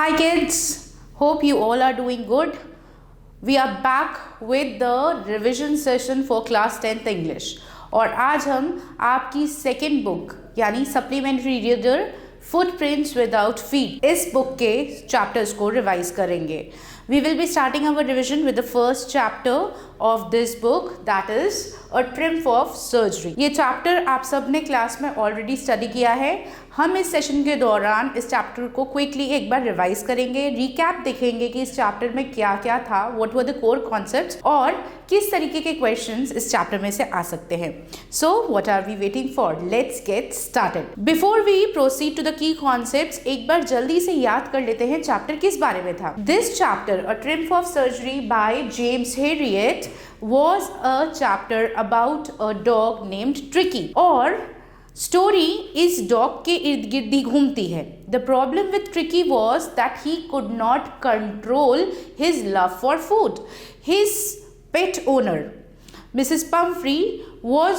Hi kids, hope you all are doing good. We are back with the revision session for class 10th English और आज हम आपकी second book यानी supplementary reader footprints without feet इस book के chapters को revise करेंगे. We will be starting our revision with the first chapter of this book, that is A Triumph of Surgery. ये चैप्टर आप सब ने क्लास में ऑलरेडी स्टडी किया है. हम इस सेशन के दौरान इस चैप्टर को क्विकली एक बार रिवाइज करेंगे, रिकैप देखेंगे कि इस चैप्टर में क्या क्या था, what were the core concepts और किस तरीके के क्वेश्चंस इस चैप्टर में से आ सकते हैं. So what are we waiting for? Let's get started. Before we proceed to the key concepts, एक बार जल्दी से याद कर लेते हैं चैप्टर किस बारे में था. This chapter A Triumph of Surgery by James Herriot was a chapter about a dog named Tricky. और स्टोरी इस डॉग के इर्द गिर्द ही घूमती है. The problem with Tricky was that he could not control his love for food. His pet owner Mrs Pumphrey was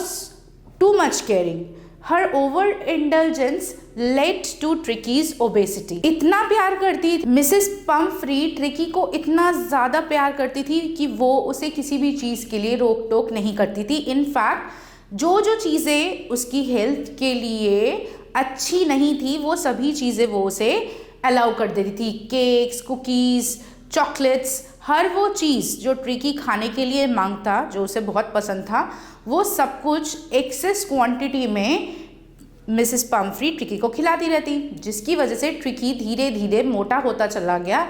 too much caring. Her over indulgence led to Tricky's obesity. इतना प्यार करती Mrs Pomfrey tricky को, इतना ज़्यादा प्यार करती थी कि वो उसे किसी भी चीज़ के लिए रोक टोक नहीं करती थी. इनफैक्ट जो चीज़ें उसकी हेल्थ के लिए अच्छी नहीं थी वो सभी चीज़ें वो उसे अलाउ कर देती थी. केक्स, कुकीज़, चॉकलेट्स, हर वो चीज़ जो ट्रिकी खाने के लिए मांगता, जो उसे बहुत पसंद था, वो सब कुछ एक्सेस क्वांटिटी में मिसेस पम्फ्री ट्रिकी को खिलाती रहती, जिसकी वजह से ट्रिकी धीरे धीरे मोटा होता चला गया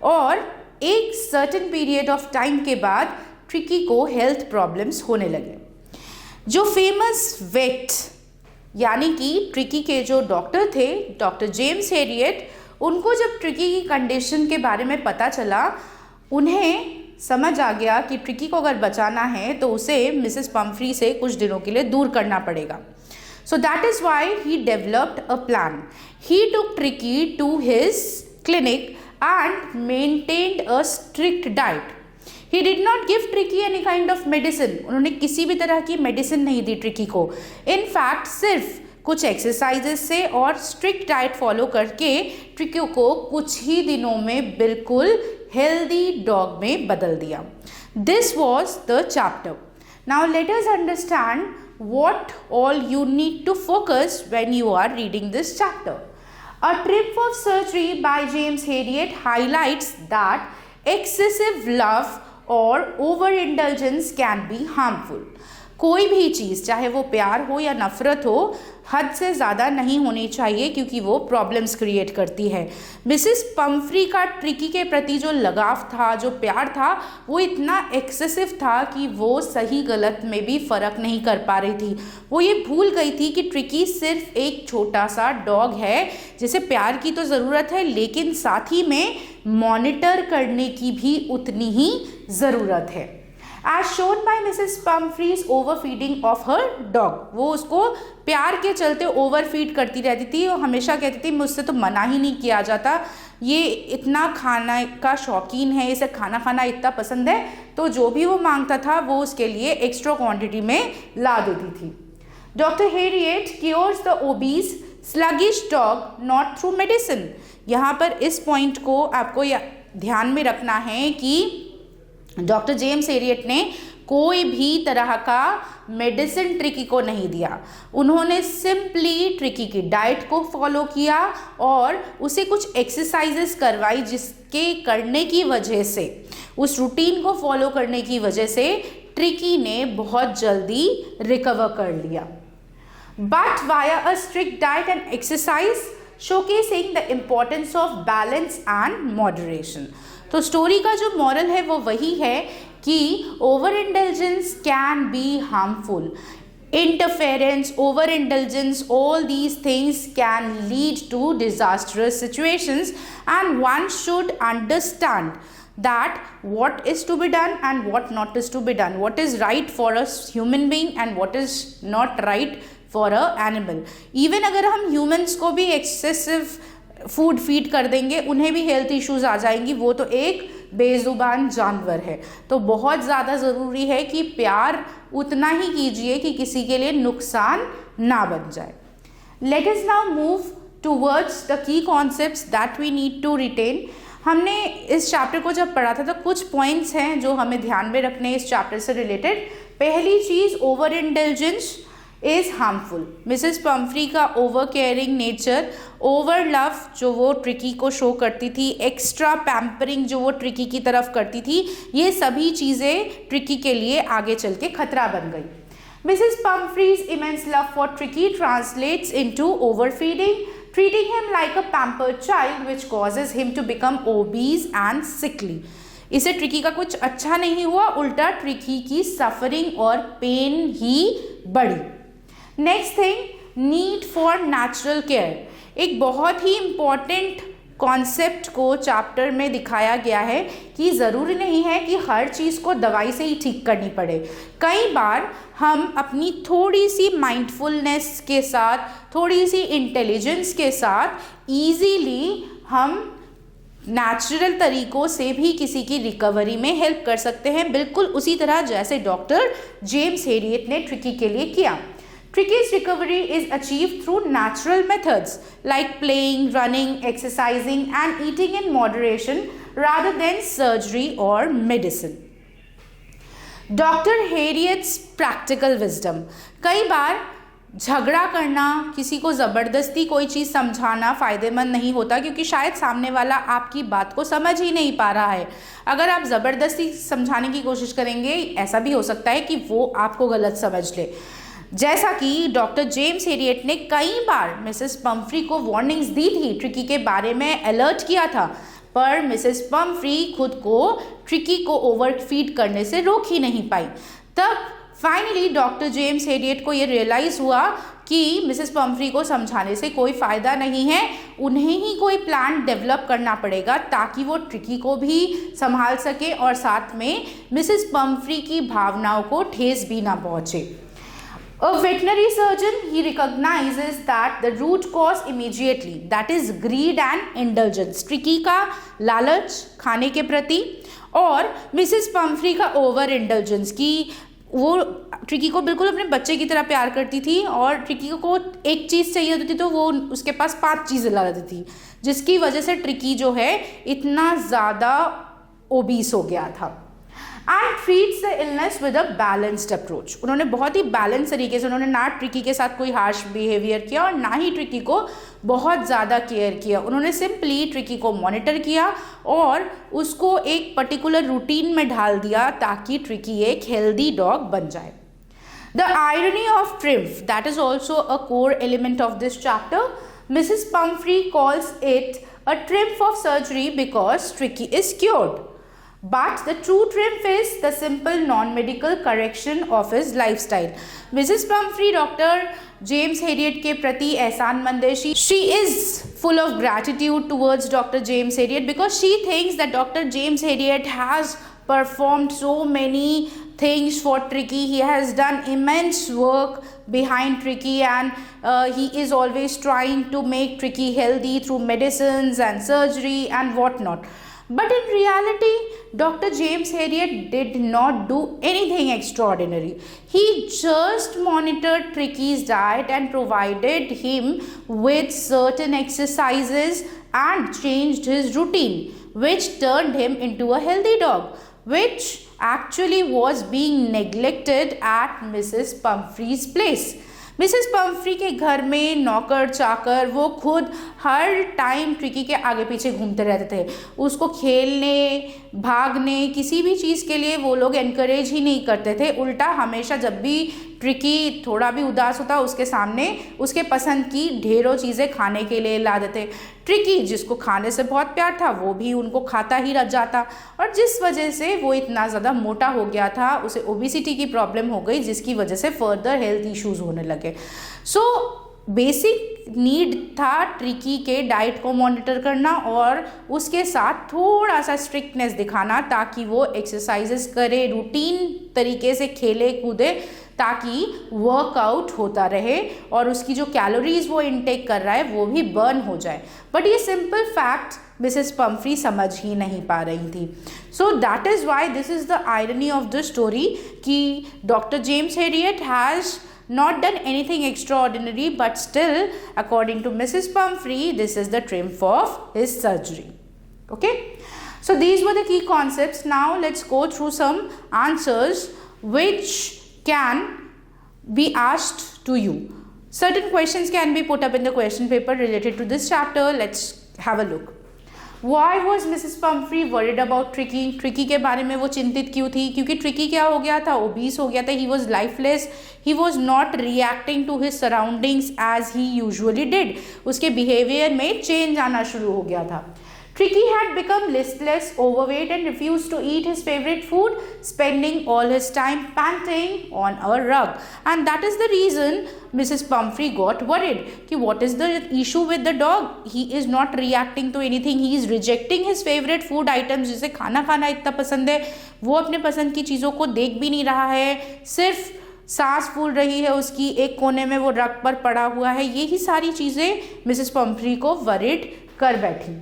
और एक सर्टेन पीरियड ऑफ टाइम के बाद ट्रिकी को हेल्थ प्रॉब्लम्स होने लगे. जो फेमस वेट यानी कि ट्रिकी के जो डॉक्टर थे, डॉक्टर जेम्स हेरियट, उनको जब ट्रिकी की कंडीशन के बारे में पता चला, उन्हें समझ आ गया कि ट्रिकी को अगर बचाना है तो उसे मिसेस पम्फ्री से कुछ दिनों के लिए दूर करना पड़ेगा. So that is why he developed a plan. He took Tricky to his clinic and maintained a strict diet. He did not give Tricky any kind of medicine. उन्होंने किसी भी तरह की मेडिसिन नहीं दी ट्रिकी को. In fact, सिर्फ कुछ exercises से और स्ट्रिक्ट डाइट फॉलो करके ट्रिकी को कुछ ही दिनों में बिल्कुल हेल्दी डॉग में बदल दिया. This was the chapter. Now let us understand what all you need to focus when you are reading this chapter. A Triumph of Surgery by James Herriot highlights that excessive love or overindulgence can be harmful. कोई भी चीज़, चाहे वो प्यार हो या नफ़रत हो, हद से ज़्यादा नहीं होनी चाहिए क्योंकि वो प्रॉब्लम्स क्रिएट करती है. मिसेस पम्फ्री का ट्रिकी के प्रति जो लगाव था, जो प्यार था, वो इतना एक्सेसिव था कि वो सही गलत में भी फ़र्क नहीं कर पा रही थी. वो ये भूल गई थी कि ट्रिकी सिर्फ एक छोटा सा डॉग है जिसे प्यार की तो ज़रूरत है, लेकिन साथ ही में मॉनिटर करने की भी उतनी ही ज़रूरत है. As shown by Mrs. Pumphrey's overfeeding of her dog. वो उसको प्यार के चलते ओवरफीड करती रहती थी और हमेशा कहती थी मुझसे तो मना ही नहीं किया जाता, ये इतना खाना का शौकीन है, इसे खाना खाना इतना पसंद है, तो जो भी वो मांगता था वो उसके लिए एक्स्ट्रा क्वांटिटी में ला देती थी. Doctor Herriot cures the obese sluggish dog not through medicine. यहाँ पर इस पॉइंट को आपको ध्यान में रखना है कि डॉक्टर जेम्स हेरियट ने कोई भी तरह का मेडिसिन ट्रिकी को नहीं दिया. उन्होंने सिंपली ट्रिकी की डाइट को फॉलो किया और उसे कुछ एक्सरसाइजेस करवाई, जिसके करने की वजह से, उस रूटीन को फॉलो करने की वजह से ट्रिकी ने बहुत जल्दी रिकवर कर लिया. But via a strict diet and exercise showcasing the importance of balance and moderation. तो स्टोरी का जो मॉरल है वो वही है कि over indulgence can be harmful. Interference, overindulgence, all these things can lead to disastrous situations, and one should understand that what is to be done and what not is to be done, what is right for a human being and what is not right for a animal. Even अगर हम humans को भी excessive food feed कर देंगे, उन्हें भी health issues आ जाएंगी. वो तो एक बेजुबान जानवर है. तो बहुत ज़्यादा ज़रूरी है कि प्यार उतना ही कीजिए कि किसी के लिए नुकसान ना बन जाए. Let us now move towards the key concepts that we need to retain. हमने इस चैप्टर को जब पढ़ा था तो कुछ पॉइंट्स हैं जो हमें ध्यान में रखने इस चैप्टर से रिलेटेड। पहली चीज़, over intelligence is harmful. Mrs Pumphrey का over caring nature, over love जो वो ट्रिकी को शो करती थी, एक्स्ट्रा पैम्परिंग जो वो ट्रिकी की तरफ करती थी, ये सभी चीज़ें ट्रिकी के लिए आगे चल के खतरा बन गई। Mrs. Pumphrey's immense love for Tricky translates into overfeeding, treating him like a pampered child, which causes him to become obese and sickly. इसे ट्रिकी का कुछ अच्छा नहीं हुआ, उल्टा ट्रिकी की सफरिंग और पेन ही बढ़ी। Next thing, need for natural care. एक बहुत ही इम्पॉर्टेंट कॉन्सेप्ट को चैप्टर में दिखाया गया है कि ज़रूरी नहीं है कि हर चीज़ को दवाई से ही ठीक करनी पड़े। कई बार हम अपनी थोड़ी सी माइंडफुलनेस के साथ, थोड़ी सी इंटेलिजेंस के साथ ईजीली हम नेचुरल तरीक़ों से भी किसी की रिकवरी में हेल्प कर सकते हैं, बिल्कुल उसी तरह जैसे डॉक्टर जेम्स हेरियट ने ट्रिकी के लिए किया। Tricky's recovery is achieved through natural methods like playing, running, exercising and eating in moderation rather than surgery or medicine. Dr. Harriet's practical wisdom. कई बार झगड़ा करना, किसी को ज़बरदस्ती कोई चीज़ समझाना फ़ायदेमंद नहीं होता, क्योंकि शायद सामने वाला आपकी बात को समझ ही नहीं पा रहा है। अगर आप ज़बरदस्ती समझाने की कोशिश करेंगे, ऐसा भी हो सकता है कि वो आपको गलत समझ ले। जैसा कि डॉक्टर जेम्स हेरियट ने कई बार मिसेस पम्फ्री को वार्निंग्स दी थी, ट्रिकी के बारे में अलर्ट किया था, पर मिसेस पम्फ्री खुद को ट्रिकी को ओवरफीड करने से रोक ही नहीं पाई। तब फाइनली डॉक्टर जेम्स हेरियट को ये रियलाइज़ हुआ कि मिसेस पम्फ्री को समझाने से कोई फ़ायदा नहीं है, उन्हें ही कोई प्लान डेवलप करना पड़ेगा ताकि वो ट्रिकी को भी संभाल सके और साथ में मिसेस पम्फ्री की भावनाओं को ठेस भी ना पहुँचे। A veterinary surgeon, he recognizes that the root cause immediately, that is greed and indulgence. Tricky का लालच खाने के प्रति और मिसेस पम्फ्री का ओवर इंडल्जेंस की वो ट्रिकी को बिल्कुल अपने बच्चे की तरह प्यार करती थी और ट्रिकी को एक चीज़ चाहिए होती थी तो वो उसके पास 5 चीज़ें ला देती थी, जिसकी वजह से ट्रिकी जो है इतना ज़्यादा ओबीस हो गया था। And treats the illness with a balanced approach. उन्होंने बहुत ही बैलेंस तरीके से, उन्होंने ना ट्रिकी के साथ कोई हार्श बिहेवियर किया और ना ही ट्रिकी को बहुत ज़्यादा केयर किया। उन्होंने सिंपली ट्रिकी को मॉनिटर किया और उसको एक पर्टिकुलर रूटीन में ढाल दिया ताकि ट्रिकी एक हेल्दी डॉग बन जाए। The irony of triumph, that is also a core element of this chapter. Mrs Pomfrey calls it a triumph of surgery because tricky is cured. But the true triumph is the simple non-medical correction of his lifestyle. Mrs. Pumphrey, Dr. James Herriot के प्रति एहसानमंद है. She is full of gratitude towards Dr. James Herriot because she thinks that Dr. James Herriot has performed so many things for Tricky. He has done immense work behind Tricky and he is always trying to make Tricky healthy through medicines and surgery and whatnot. But in reality, Dr. James Herriot did not do anything extraordinary. He just monitored Tricky's diet and provided him with certain exercises and changed his routine, which turned him into a healthy dog, which actually was being neglected at Mrs. Pumphrey's place. Mrs Pomfrey के घर में नौकर चाकर वो खुद हर time tricky के आगे पीछे घूमते रहते थे। उसको खेलने, भागने, किसी भी चीज़ के लिए वो लोग एनकरेज ही नहीं करते थे। उल्टा हमेशा जब भी ट्रिकी थोड़ा भी उदास होता उसके सामने उसके पसंद की ढेरों चीज़ें खाने के लिए ला देते। ट्रिकी जिसको खाने से बहुत प्यार था वो भी उनको खाता ही रह जाता और जिस वजह से वो इतना ज़्यादा मोटा हो गया था, उसे ओबेसिटी की प्रॉब्लम हो गई जिसकी वजह से फर्दर हेल्थ इश्यूज़ होने लगे। सो बेसिक नीड था ट्रिकी के डाइट को मॉनिटर करना और उसके साथ थोड़ा सा स्ट्रिक्टनेस दिखाना ताकि वो एक्सरसाइजेस करे, रूटीन तरीके से खेले कूदे ताकि वर्कआउट होता रहे और उसकी जो कैलोरीज वो इनटेक कर रहा है वो भी बर्न हो जाए। बट ये सिंपल फैक्ट मिसेस पम्फ्री समझ ही नहीं पा रही थी। So that is why this is the irony of the story कि doctor James Herriot has not done anything extraordinary, but still, according to Mrs. Pumphrey, this is the triumph of his surgery. Okay, so these were the key concepts. Now let's go through some answers which can be asked to you. Certain questions can be put up in the question paper related to this chapter. Let's have a look. Why was Mrs. Pumphrey worried about Tricky? Tricky के बारे में वो चिंतित क्यों थी? क्योंकि tricky क्या हो गया था? ओबीस हो गया था. He was lifeless. He was not reacting to his surroundings as he usually did. उसके behavior में change आना शुरू हो गया था. Tricky had become listless, overweight and refused to eat his favorite food, spending all his time panting on a rug. And that is the reason Mrs. Pumphrey got worried. कि what is the issue with the dog? He is not reacting to anything. He is rejecting his favorite food items. जिसे खाना खाना इतना पसंद है, वो अपने पसंद की चीज़ों को देख भी नहीं रहा है. सिर्फ सांस फूल रही है उसकी, एक कोने में वो रग पर पड़ा हुआ है. यही सारी चीज़ें मिसेस पम्फ्री को वरिड कर बैठी.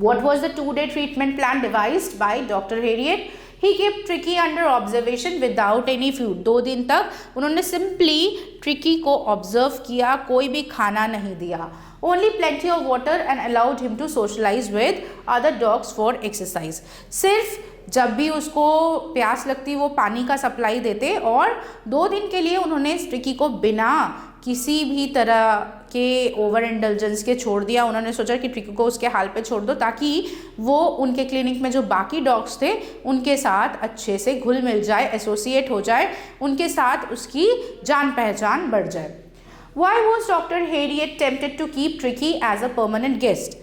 What was the 2-day treatment plan devised by Dr. Harriet? He kept Tricky under observation without any food. 2 दिन तक उन्होंने simply Tricky को observe किया, कोई भी खाना नहीं दिया. Only plenty of water and allowed him to socialize with other dogs for exercise. सिर्फ जब भी उसको प्यास लगती वो पानी का सप्लाई देते, और 2 दिन के लिए उन्होंने ट्रिकी को बिना किसी भी तरह के ओवर इंडल्जेंस के छोड़ दिया. उन्होंने सोचा कि ट्रिकी को उसके हाल पे छोड़ दो ताकि वो उनके क्लिनिक में जो बाकी डॉग्स थे उनके साथ अच्छे से घुल मिल जाए, एसोसिएट हो जाए, उनके साथ उसकी जान पहचान बढ़ जाए. Why was Dr. Harriet tempted to keep Tricky as a permanent guest?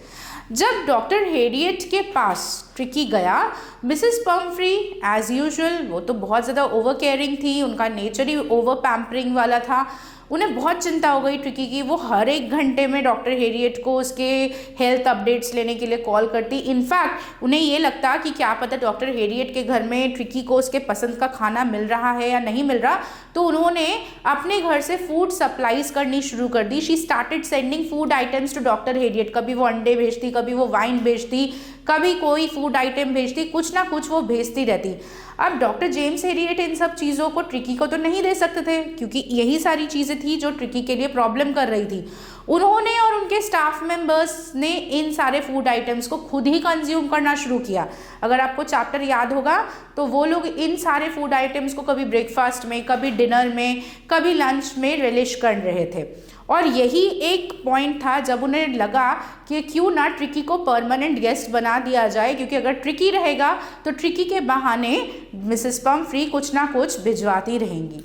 जब डॉक्टर हेरियट के पास ट्रिकी गया, मिसेस पम्फ्री एज यूजुअल, वो तो बहुत ज़्यादा ओवर केयरिंग थी, उनका नेचर ही ओवर पैम्परिंग वाला था. उन्हें बहुत चिंता हो गई ट्रिकी की. वो हर 1 घंटे में डॉक्टर हेरियट को उसके हेल्थ अपडेट्स लेने के लिए कॉल करती. इनफैक्ट उन्हें ये लगता कि क्या पता डॉक्टर हेरियट के घर में ट्रिकी को उसके पसंद का खाना मिल रहा है या नहीं मिल रहा. तो उन्होंने अपने घर से फूड सप्लाईज करनी शुरू कर दी. She started sending food items to doctor Herriot. कभी वो अंडे भेजती, कभी वो वाइन भेजती, कभी कोई फूड आइटम भेजती, कुछ ना कुछ वो भेजती रहती. अब डॉक्टर जेम्स हेरियट इन सब चीज़ों को ट्रिकी को तो नहीं दे सकते थे, क्योंकि यही सारी चीज़ें थी जो ट्रिकी के लिए प्रॉब्लम कर रही थी. उन्होंने और उनके स्टाफ मेंबर्स ने इन सारे फूड आइटम्स को खुद ही कंज्यूम करना शुरू किया. अगर आपको चैप्टर याद होगा तो वो लोग इन सारे फूड आइटम्स को कभी ब्रेकफास्ट में, कभी डिनर में, कभी लंच में रिलिश कर रहे थे. और यही एक पॉइंट था जब उन्हें लगा कि क्यों ना ट्रिकी को परमानेंट गेस्ट बना दिया जाए, क्योंकि अगर ट्रिकी रहेगा तो ट्रिकी के बहाने मिसेस पम्फ्री कुछ ना कुछ भिजवाती रहेंगी.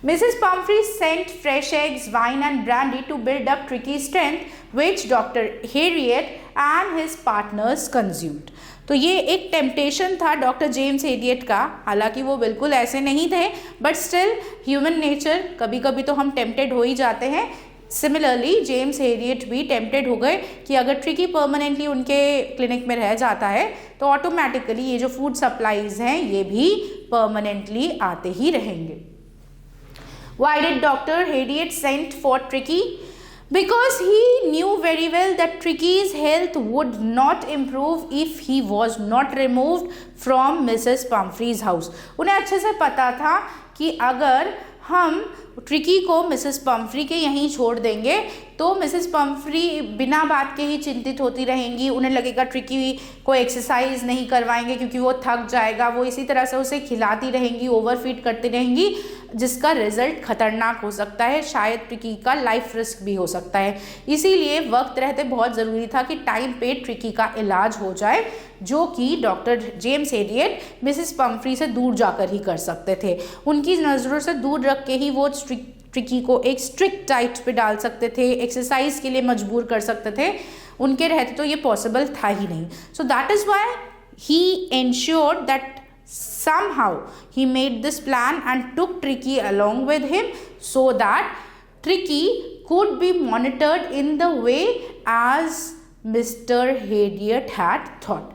Mrs. Pumphrey sent fresh eggs, wine and brandy to build up Tricky's strength, which Dr. Harriet and his partners consumed. तो ये एक टेम्पटेशन था डॉक्टर जेम्स हेरियट का. हालांकि वो बिल्कुल ऐसे नहीं थे, बट स्टिल ह्यूमन नेचर, कभी कभी तो हम टेम्पटेड हो ही जाते हैं. सिमिलरली जेम्स हेरियट भी टेम्पटेड हो गए कि अगर ट्रिकी परमानेंटली उनके क्लिनिक में रह जाता है तो ऑटोमेटिकली ये जो फूड सप्लाईज हैं ये भी परमानेंटली आते ही रहेंगे. Why did Dr. Harriet send for Tricky? Because he knew very well that Tricky's health would not improve if he was not removed from Mrs. Pumphrey's house. उन्हें अच्छे से पता था कि अगर हम ट्रिकी को मिसेस पम्फ्री के यहीं छोड़ देंगे तो मिसेस पम्फ्री बिना बात के ही चिंतित होती रहेंगी. उन्हें लगेगा ट्रिकी को एक्सरसाइज नहीं करवाएंगे क्योंकि वो थक जाएगा. वो इसी तरह से उसे खिलाती रहेंगी, ओवरफीड करती रहेंगी, जिसका रिजल्ट खतरनाक हो सकता है. शायद ट्रिकी का लाइफ रिस्क भी हो सकता है. इसीलिए वक्त रहते बहुत ज़रूरी था कि टाइम पे ट्रिकी का इलाज हो जाए, जो कि doctor James Harriet Mrs Pomfrey से दूर जाकर ही कर सकते थे. उनकी नज़रों से दूर रख के ही वो ट्रिकी को एक स्ट्रिक्ट डाइट पे डाल सकते थे, एक्सरसाइज के लिए मजबूर कर सकते थे. उनके रहते तो ये पॉसिबल था ही नहीं. सो that is why he ensured that somehow he made this plan and took Tricky along with him so that Tricky could be monitored in the way as Mr. Harriet had thought.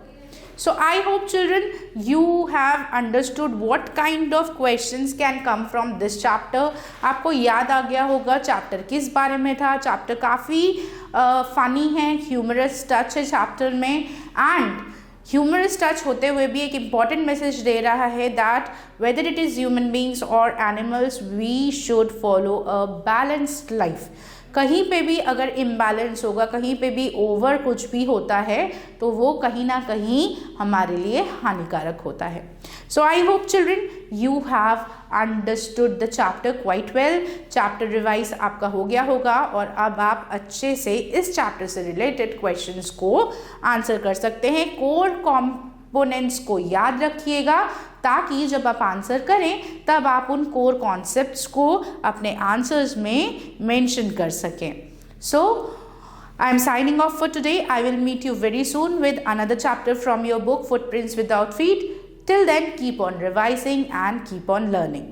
So I hope children you have understood what kind of questions can come from this chapter. आपको याद आ गया होगा chapter किस बारे में था. Chapter काफ़ी funny है, ह्यूमरस टच है चैप्टर में, एंड ह्यूमरस टच होते हुए भी एक इम्पॉर्टेंट मैसेज दे रहा है that whether it is human beings और animals we should follow a balanced life. कहीं पे भी अगर इम्बैलेंस होगा, कहीं पे भी ओवर कुछ भी होता है तो वो कहीं ना कहीं हमारे लिए हानिकारक होता है। So I hope children you have understood the chapter quite well. Chapter revise आपका हो गया होगा और अब आप अच्छे से इस चैप्टर से रिलेटेड क्वेश्चंस को आंसर कर सकते हैं। कोर कंपोनेंट्स को याद रखिएगा ताकि जब आप आंसर करें तब आप उन कोर कॉन्सेप्ट्स को अपने आंसर्स में मेंशन कर सकें। सो I am signing off for today. I will meet you very soon with another chapter from your book Footprints Without Feet. Till then, keep on revising and keep on learning.